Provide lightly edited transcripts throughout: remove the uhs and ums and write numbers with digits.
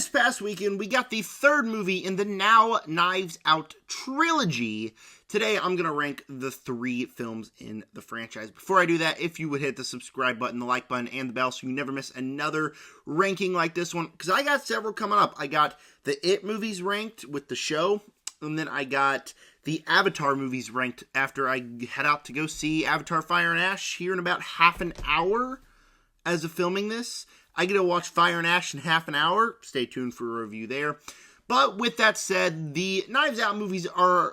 This past weekend, we got the third movie in the now Knives Out trilogy. Today, I'm going to rank the 3 films in the franchise. Before I do that, if you would hit the subscribe button, the like button, and the bell so you never miss another ranking like this one, because I got several coming up. I got the It movies ranked with the show, and then I got the Avatar movies ranked after I head out to go see Avatar Fire and Ash here in about half an hour as of filming this. I get to watch Fire and Ash in half an hour. Stay tuned for a review there. But with that said, the Knives Out movies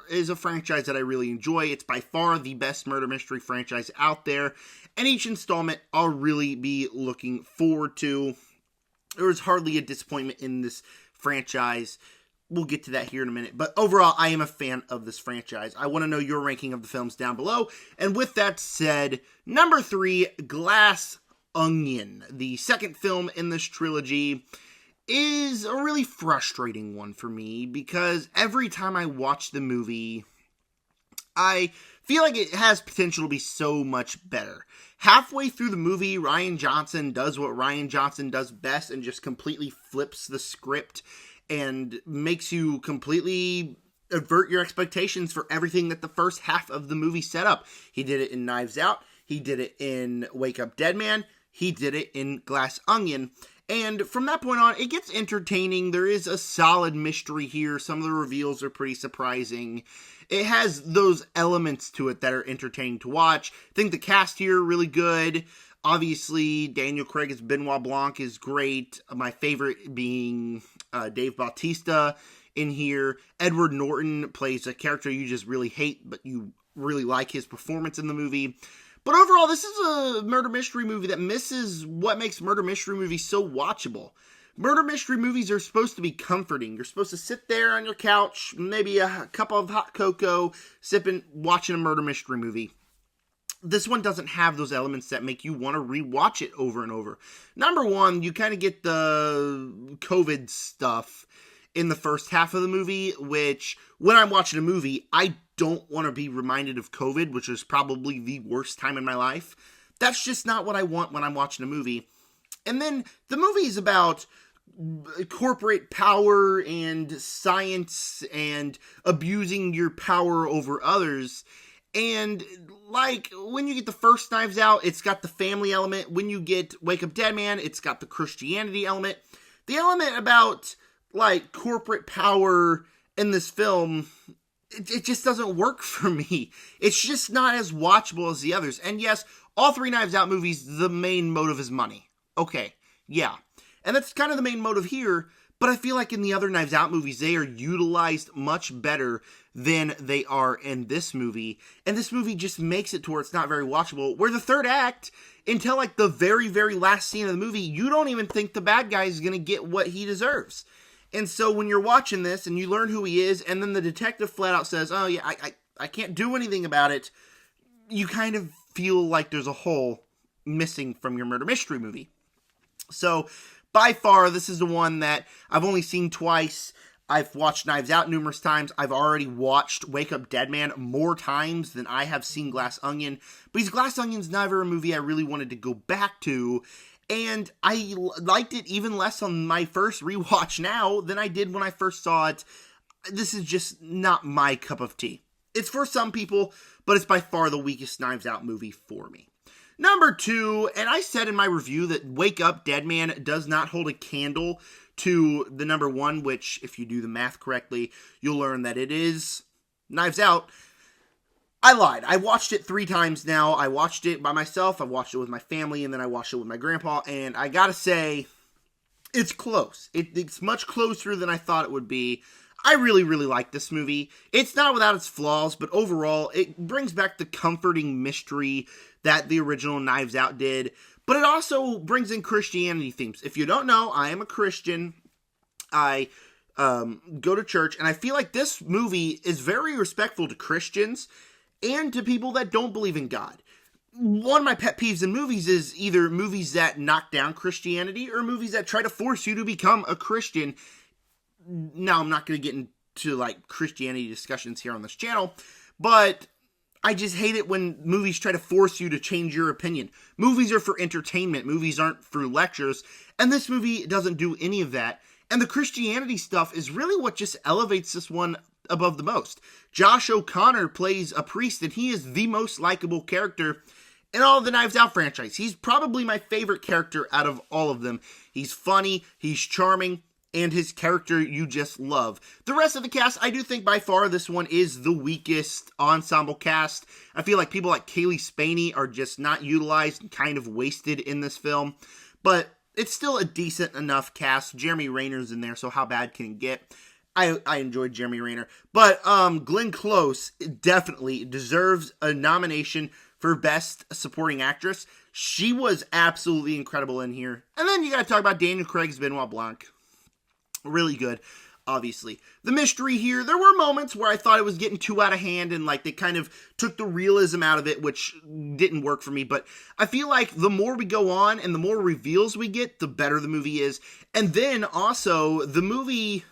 is a franchise that I really enjoy. It's by far the best murder mystery franchise out there. And each installment I'll really be looking forward to. There is hardly a disappointment in this franchise. We'll get to that here in a minute. But overall, I am a fan of this franchise. I want to know your ranking of the films down below. And with that said, number 3, Glass Onion, the second film in this trilogy, is a really frustrating one for me because every time I watch the movie, I feel like it has potential to be so much better. Halfway through the movie, Rian Johnson does what Rian Johnson does best and just completely flips the script and makes you completely avert your expectations for everything that the first half of the movie set up. He did it in Knives Out. He did it in Wake Up Dead Man. He did it in Glass Onion. And from that point on, it gets entertaining. There is a solid mystery here. Some of the reveals are pretty surprising. It has those elements to it that are entertaining to watch. I think the cast here are really good. Obviously, Daniel Craig as Benoit Blanc is great. My favorite being Dave Bautista in here. Edward Norton plays a character you just really hate, but you really like his performance in the movie. But overall, this is a murder mystery movie that misses what makes murder mystery movies so watchable. Murder mystery movies are supposed to be comforting. You're supposed to sit there on your couch, maybe a cup of hot cocoa, watching a murder mystery movie. This one doesn't have those elements that make you want to rewatch it over and over. Number one, you kind of get the COVID stuff in the first half of the movie, which, when I'm watching a movie, I don't want to be reminded of COVID, which is probably the worst time in my life. That's just not what I want when I'm watching a movie. And then the movie is about corporate power and science and abusing your power over others. And like when you get the first Knives Out, it's got the family element. When you get Wake Up Dead Man, it's got the Christianity element. The element about like corporate power in this film, it just doesn't work for me. It's just not as watchable as the others. And yes, all 3 Knives Out movies, the main motive is money. Okay, yeah. And that's kind of the main motive here, but I feel like in the other Knives Out movies, they are utilized much better than they are in this movie. And this movie just makes it to where it's not very watchable. Where the third act, until like the very, very last scene of the movie, you don't even think the bad guy is going to get what he deserves. And so when you're watching this and you learn who he is, and then the detective flat out says, oh yeah, I can't do anything about it, you kind of feel like there's a hole missing from your murder mystery movie. So by far, this is the one that I've only seen twice. I've watched Knives Out numerous times. I've already watched Wake Up Dead Man more times than I have seen Glass Onion. Because Glass Onion's never a movie I really wanted to go back to. And I liked it even less on my first rewatch now than I did when I first saw it. This is just not my cup of tea. It's for some people, but it's by far the weakest Knives Out movie for me. Number 2, and I said in my review that Wake Up Dead Man does not hold a candle to the number 1, which, if you do the math correctly, you'll learn that it is Knives Out. I lied. I watched it 3 times now. I watched it by myself, I watched it with my family, and then I watched it with my grandpa, and I gotta say, it's close. It's much closer than I thought it would be. I really, really like this movie. It's not without its flaws, but overall, it brings back the comforting mystery that the original Knives Out did, but it also brings in Christianity themes. If you don't know, I am a Christian. I go to church, and I feel like this movie is very respectful to Christians and to people that don't believe in God. One of my pet peeves in movies is either movies that knock down Christianity or movies that try to force you to become a Christian. Now, I'm not going to get into like Christianity discussions here on this channel, but I just hate it when movies try to force you to change your opinion. Movies are for entertainment. Movies aren't for lectures. And this movie doesn't do any of that. And the Christianity stuff is really what just elevates this one above the most. Josh O'Connor plays a priest, and he is the most likable character in all of the Knives Out franchise. He's probably my favorite character out of all of them. He's funny, he's charming, and his character you just love. The rest of the cast, I do think by far this one is the weakest ensemble cast. I feel like people like Kaylee Spaney are just not utilized and kind of wasted in this film. But it's still a decent enough cast. Jeremy Rayner's in there, so how bad can it get? I enjoyed Jeremy Rayner. But Glenn Close definitely deserves a nomination for Best Supporting Actress. She was absolutely incredible in here. And then you gotta talk about Daniel Craig's Benoit Blanc. Really good, obviously. The mystery here, there were moments where I thought it was getting too out of hand and like they kind of took the realism out of it, which didn't work for me. But I feel like the more we go on and the more reveals we get, the better the movie is. And then also, the movie,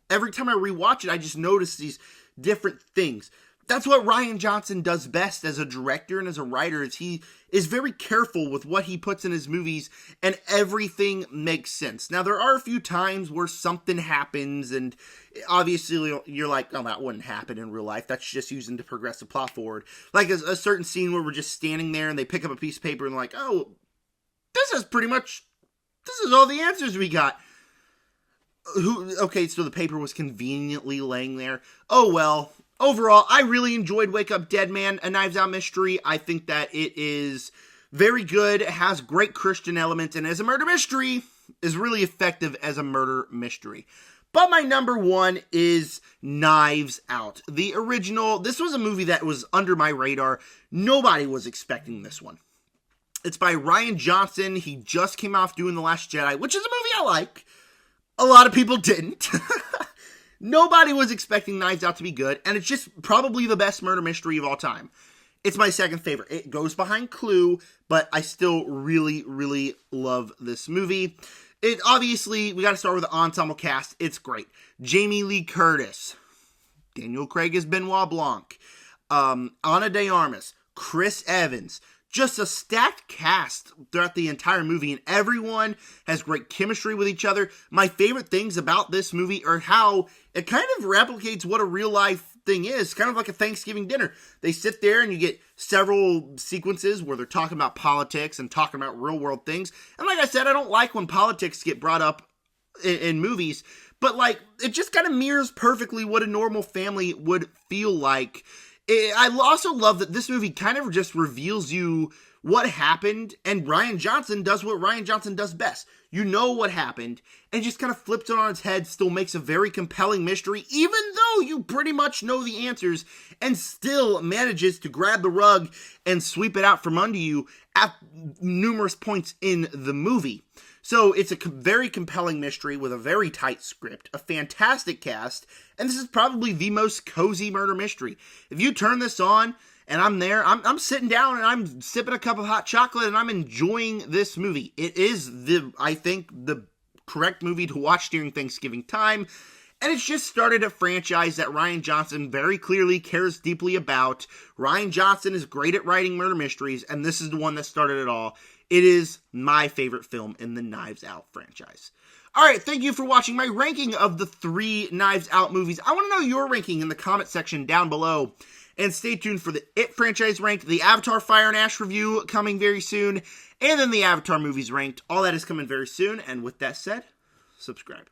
every time I rewatch it, I just notice these different things. That's what Rian Johnson does best as a director and as a writer, is he is very careful with what he puts in his movies, and everything makes sense. Now, there are a few times where something happens, and obviously you're like, oh, that wouldn't happen in real life. That's just using to progress the plot forward. Like a certain scene where we're just standing there, and they pick up a piece of paper, and like, oh, this is all the answers we got. Okay, so the paper was conveniently laying there. Oh, well. Overall, I really enjoyed Wake Up Dead Man, a Knives Out mystery. I think that it is very good. It has great Christian elements, and as a murder mystery, is really effective as a murder mystery. But my number one is Knives Out. The original, this was a movie that was under my radar. Nobody was expecting this one. It's by Rian Johnson. He just came off doing The Last Jedi, which is a movie I like. A lot of people didn't. Nobody was expecting Knives Out to be good, and it's just probably the best murder mystery of all time. It's my second favorite. It goes behind Clue, but I still really, really love this movie. It obviously, we got to start with the ensemble cast. It's great. Jamie Lee Curtis, Daniel Craig as Benoit Blanc, Ana de Armas, Chris Evans. Just a stacked cast throughout the entire movie, and everyone has great chemistry with each other. My favorite things about this movie are how it kind of replicates what a real life thing is, kind of like a Thanksgiving dinner. They sit there and you get several sequences where they're talking about politics and talking about real world things. And like I said, I don't like when politics get brought up in movies, but like it just kind of mirrors perfectly what a normal family would feel like. I also love that this movie kind of just reveals you what happened, and Rian Johnson does what Rian Johnson does best. You know what happened, and just kind of flips it on its head, still makes a very compelling mystery, even though you pretty much know the answers, and still manages to grab the rug and sweep it out from under you at numerous points in the movie. So it's a very compelling mystery with a very tight script, a fantastic cast, and this is probably the most cozy murder mystery. If you turn this on and I'm there, I'm sitting down and I'm sipping a cup of hot chocolate and I'm enjoying this movie. It is I think the correct movie to watch during Thanksgiving time, and it's just started a franchise that Rian Johnson very clearly cares deeply about. Rian Johnson is great at writing murder mysteries, and this is the one that started it all. It is my favorite film in the Knives Out franchise. Alright, thank you for watching my ranking of the 3 Knives Out movies. I want to know your ranking in the comment section down below. And stay tuned for the It franchise ranked, the Avatar Fire and Ash review coming very soon, and then the Avatar movies ranked. All that is coming very soon, and with that said, subscribe.